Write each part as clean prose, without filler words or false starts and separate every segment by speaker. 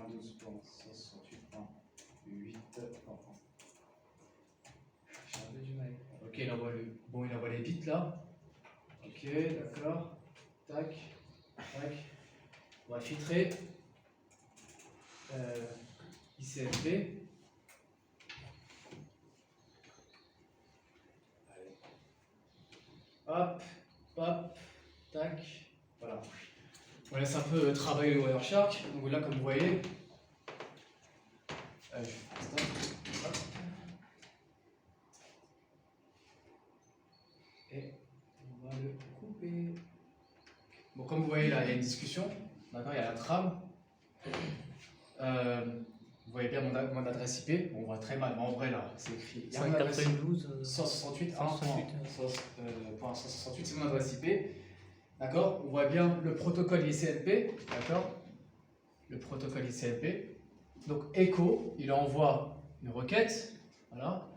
Speaker 1: 92.168.8. J'ai un peu du mal. Ok, il envoie il envoie les bits là. Ok, d'accord. Tac, tac. On va filtrer ICMP. Allez. Hop, hop, tac. Voilà. On laisse un peu travailler le Wireshark. Donc là, comme vous voyez, je fais stop. Hop. Et on va le couper. Bon, comme vous voyez là, il y a une discussion. D'accord, il y a la trame. Vous voyez bien mon adresse IP. On voit très mal, mais en vrai là, c'est écrit. Il y a mon adresse 168, 168, c'est mon adresse IP. D'accord, on voit bien le protocole ICMP. D'accord, le protocole ICMP. Donc echo, il envoie une requête. Voilà.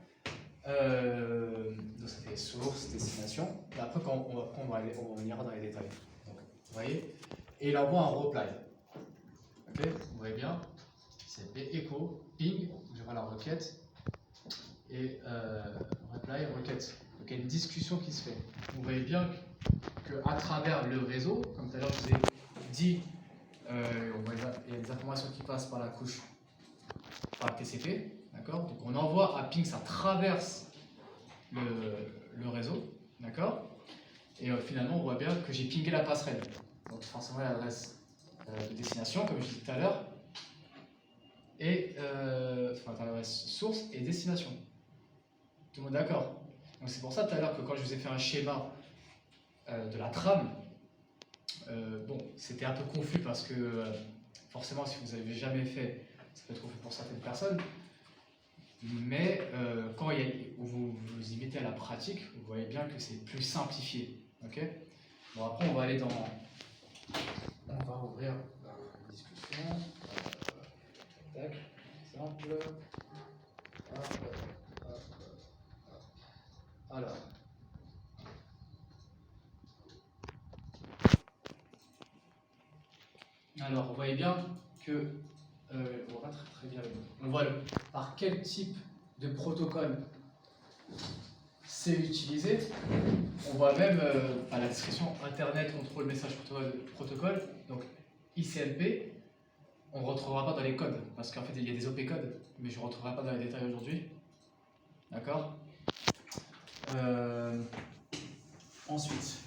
Speaker 1: Donc ça fait source, destination. Et après, on ira dans les détails. Donc, vous voyez, et il envoie un reply. Ok, vous voyez bien. C'est echo, ping, je vois la requête. Et reply, requête. Donc il y a une discussion qui se fait. Vous voyez bien qu'à travers le réseau, comme tout à l'heure je vous ai dit, il y a des informations qui passent par la couche, par TCP. D'accord. Donc on envoie à ping, ça traverse le réseau. D'accord. Et finalement, on voit bien que j'ai pingé la passerelle. Donc forcément l'adresse de destination, comme je disais tout à l'heure, et l'adresse source et destination. Tout le monde d'accord? Donc c'est pour ça tout à l'heure que quand je vous ai fait un schéma de la trame, bon, c'était un peu confus parce que forcément, si vous n'avez jamais fait, ça peut être confus pour certaines personnes. Mais quand vous y mettez à la pratique, vous voyez bien que c'est plus simplifié. Ok. Bon, après, on va aller dans. On va ouvrir la discussion. Tac, simple. Alors. Alors, vous voyez bien que. On voit très bien. On voit par quel type de protocole c'est utilisé. On voit même à la description Internet Control Message Protocol, donc ICMP. On ne retrouvera pas dans les codes, parce qu'en fait il y a des OP codes, mais je ne rentrerai pas dans les détails aujourd'hui. D'accord. Ensuite,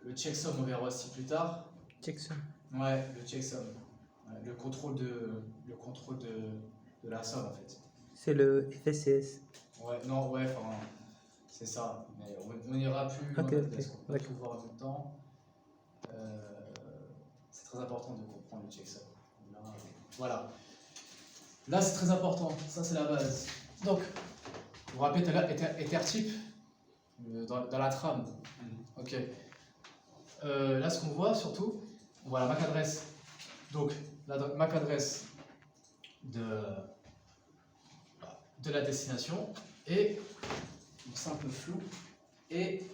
Speaker 1: le checksum, on verra aussi plus tard.
Speaker 2: Checksum.
Speaker 1: Ouais, le checksum. Ouais, le contrôle de la somme en fait.
Speaker 2: C'est le FSCS.
Speaker 1: Ouais, non, ouais, enfin, c'est ça. Mais on ira plus loin parce qu'on peut tout voir en même temps. C'est très important de comprendre le checksum. Voilà. Là, c'est très important. Ça, c'est la base. Donc, vous vous rappelez tout à l'heure, ethertype dans la trame. Ok. Là, ce qu'on voit surtout, on voit la MAC adresse. Donc, la MAC adresse de la destination et un simple flou. Et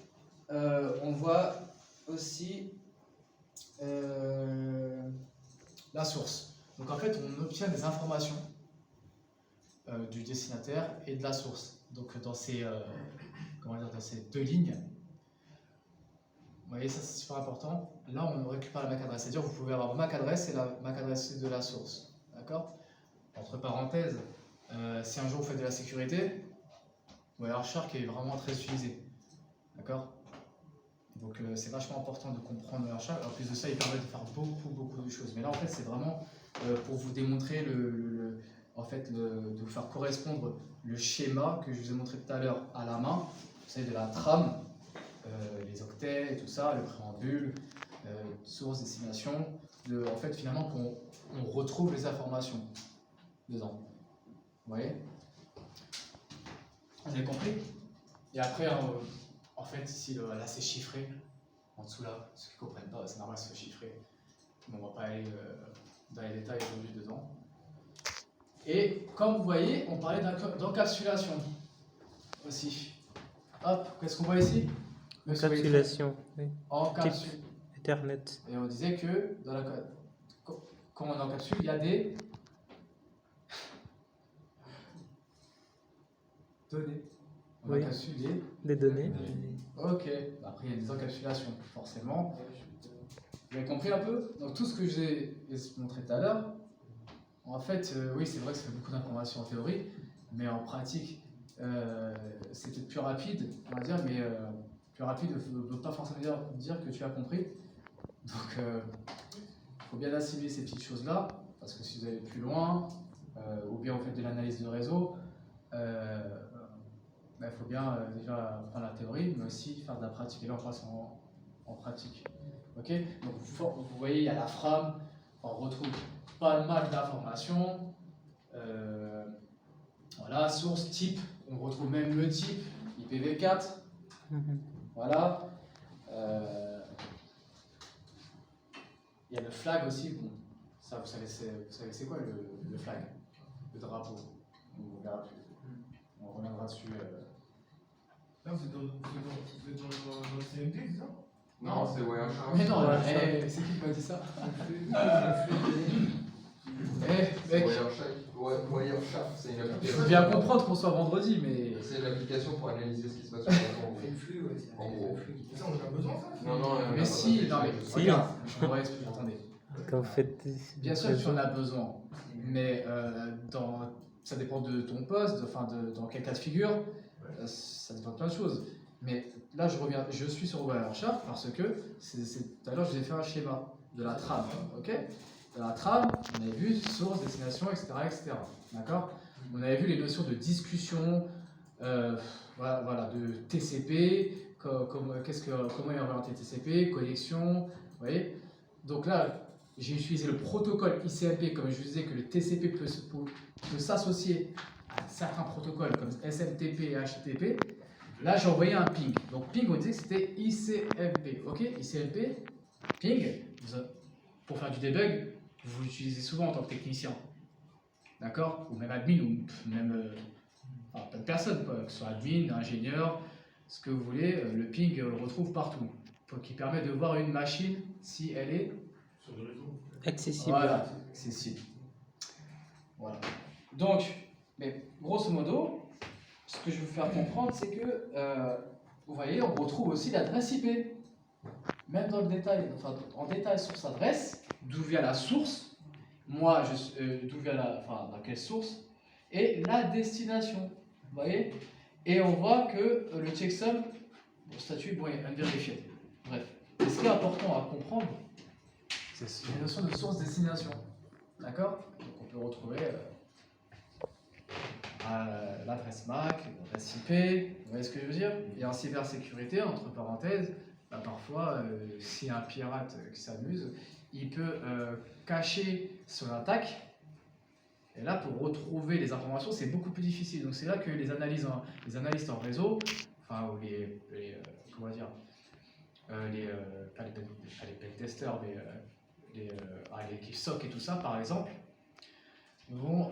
Speaker 1: on voit aussi la source. Donc, en fait, on obtient des informations du destinataire et de la source. Donc, dans ces deux lignes. Vous voyez, ça c'est super important. Là, on récupère la MAC adresse. C'est-à-dire, vous pouvez avoir MAC adresse et la MAC adresse de la source. D'accord. Entre parenthèses, si un jour vous faites de la sécurité, Wireshark est vraiment très utilisé. D'accord. Donc, c'est vachement important de comprendre Wireshark. En plus de ça, il permet de faire beaucoup de choses. Mais là, en fait, c'est vraiment pour vous démontrer de vous faire correspondre le schéma que je vous ai montré tout à l'heure à la main. Vous savez, de la trame. Les octets et tout ça, le préambule, source, destination, en fait finalement qu'on retrouve les informations dedans. Vous voyez? Vous avez compris? Et après, en fait, ici, là c'est chiffré. En dessous là, ceux qui ne comprennent pas, c'est normal, c'est chiffré. Mais on ne va pas aller dans les détails aujourd'hui dedans. Et comme vous voyez, on parlait d'encapsulation aussi. Hop, qu'est-ce qu'on voit ici?
Speaker 2: Encapsulation.
Speaker 1: Encapsulation.
Speaker 2: Ethernet.
Speaker 1: Et on disait que dans la quand on encapsule, il y a des données. On
Speaker 2: Oui.
Speaker 1: encapsule
Speaker 2: Des données.
Speaker 1: Ok, après il y a des encapsulations, forcément. Vous avez compris un peu? Donc tout ce que je vous ai montré tout à l'heure, en fait, oui, c'est vrai que ça fait beaucoup d'informations en théorie, mais en pratique, c'est peut-être plus rapide, on va dire, mais plus rapide ne veut pas forcément dire que tu as compris. Donc, il faut bien assimiler ces petites choses-là, parce que si vous allez plus loin, ou bien vous faites de l'analyse de réseau, il faut bien déjà apprendre la théorie, mais aussi faire de la pratique. Et là, on passe en pratique. Ok? Donc, vous voyez, il y a la frame, on retrouve pas mal d'informations. Voilà, source, type, on retrouve même le type, IPv4. Voilà. Il y a le flag aussi. Bon, ça, vous savez c'est quoi le flag? Le drapeau. On reviendra dessus.
Speaker 3: Là, vous êtes dans le CMD, c'est ça?
Speaker 4: Non, c'est Wireshark.
Speaker 1: Mais non,
Speaker 2: Ouais,
Speaker 1: c'est qui m'a dit ça?
Speaker 4: C'est
Speaker 1: Mec,
Speaker 4: Wireshark, c'est une
Speaker 1: je
Speaker 4: application.
Speaker 1: veux bien comprendre qu'on soit vendredi, mais.
Speaker 4: C'est une application pour analyser ce qui se passe sur l'écran.
Speaker 3: C'est le flux, ouais.
Speaker 4: En gros.
Speaker 3: Ça, on en a besoin, ça?
Speaker 4: Non, non,
Speaker 1: Mais si, non, mais
Speaker 2: Si.
Speaker 1: regarde, je vous expliquer, attendez.
Speaker 2: Quand vous faites.
Speaker 1: Bien sûr que tu en as besoin, mais ça dépend de ton poste, dans quel cas de figure, ça dépend de plein de choses. Mais là, je suis sur Wireshark parce que tout à l'heure, je vous ai fait un schéma de la trame. Ok? De la trame, on avait vu source, destination, etc. etc. D'accord? On avait vu les notions de discussion, voilà, de TCP, comment est orienté TCP, connexion, vous voyez? Donc là, j'ai utilisé le protocole ICMP, comme je vous disais que le TCP peut s'associer à certains protocoles comme SMTP et HTTP. Là, j'ai envoyé un ping. Donc ping, on disait que c'était ICMP. Ok, ICMP, ping, pour faire du debug, vous l'utilisez souvent en tant que technicien. D'accord? Ou même admin, ou même plein de personnes, quoi, que ce soit admin, ingénieur, ce que vous voulez, le ping, on le retrouve partout. Qui permet de voir une machine si elle est
Speaker 3: Sur le réseau.
Speaker 2: Accessible.
Speaker 1: voilà, accessible. Voilà. Donc, mais grosso modo, ce que je veux vous faire comprendre, c'est que, vous voyez, on retrouve aussi l'adresse IP. Même dans le détail, enfin, en détail sur cette adresse, d'où vient la source, moi, d'où vient dans quelle source, et la destination. Vous voyez? Et on voit que le checksum, le statut, bon, est unverified. Bref. Et ce qui est important à comprendre, c'est une notion de source-destination. D'accord? Donc on peut retrouver l'adresse MAC, l'adresse IP, vous voyez ce que je veux dire? Et en cybersécurité, entre parenthèses, parfois, s'il y a un pirate qui s'amuse, il peut cacher son attaque. Et là, pour retrouver les informations, c'est beaucoup plus difficile. Donc c'est là que les analystes en réseau, enfin, ou comment dire, pas les pentesters, mais les SOC et tout ça, par exemple, vont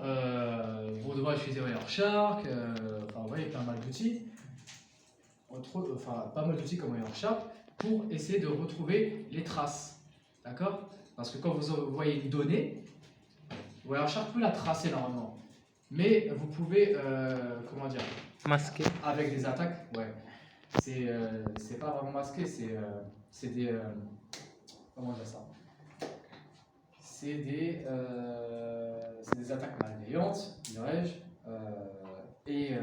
Speaker 1: devoir utiliser Wireshark, enfin, vous voyez, pas mal d'outils, pas mal d'outils comme Wireshark, pour essayer de retrouver les traces. D'accord? Parce que quand vous voyez une donnée, Wireshark peut la tracer normalement. Mais vous pouvez, comment dire,
Speaker 2: Masqué.
Speaker 1: avec des attaques, ouais. C'est pas vraiment masqué, c'est des. Comment dire ça? C'est des attaques malveillantes, dirais-je. Et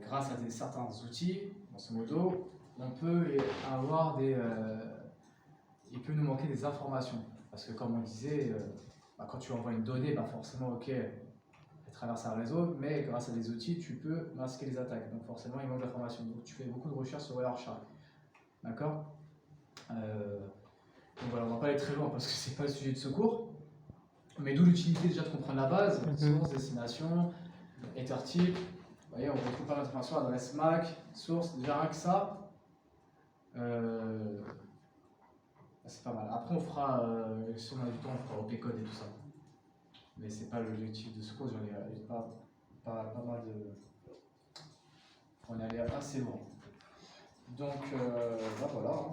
Speaker 1: grâce à certains outils, grosso modo, on peut avoir il peut nous manquer des informations. Parce que comme on disait, quand tu envoies une donnée, forcément, ok, elle traverse un réseau, mais grâce à des outils, tu peux masquer les attaques. Donc forcément, il manque d'informations. Donc tu fais beaucoup de recherches sur Wireshark. D'accord? Donc voilà, on va pas aller très loin parce que c'est pas le sujet de ce cours. Mais d'où l'utilité déjà de comprendre la base, source, destination, ether type. Vous voyez, on retrouve pas mal d'informations, adresse MAC, source, déjà rien que ça. C'est pas mal. Après, on fera, si on a du temps, on fera OP code et tout ça. Mais c'est pas l'objectif de ce cours, j'en ai pas mal de. On est allé assez loin. Donc, voilà.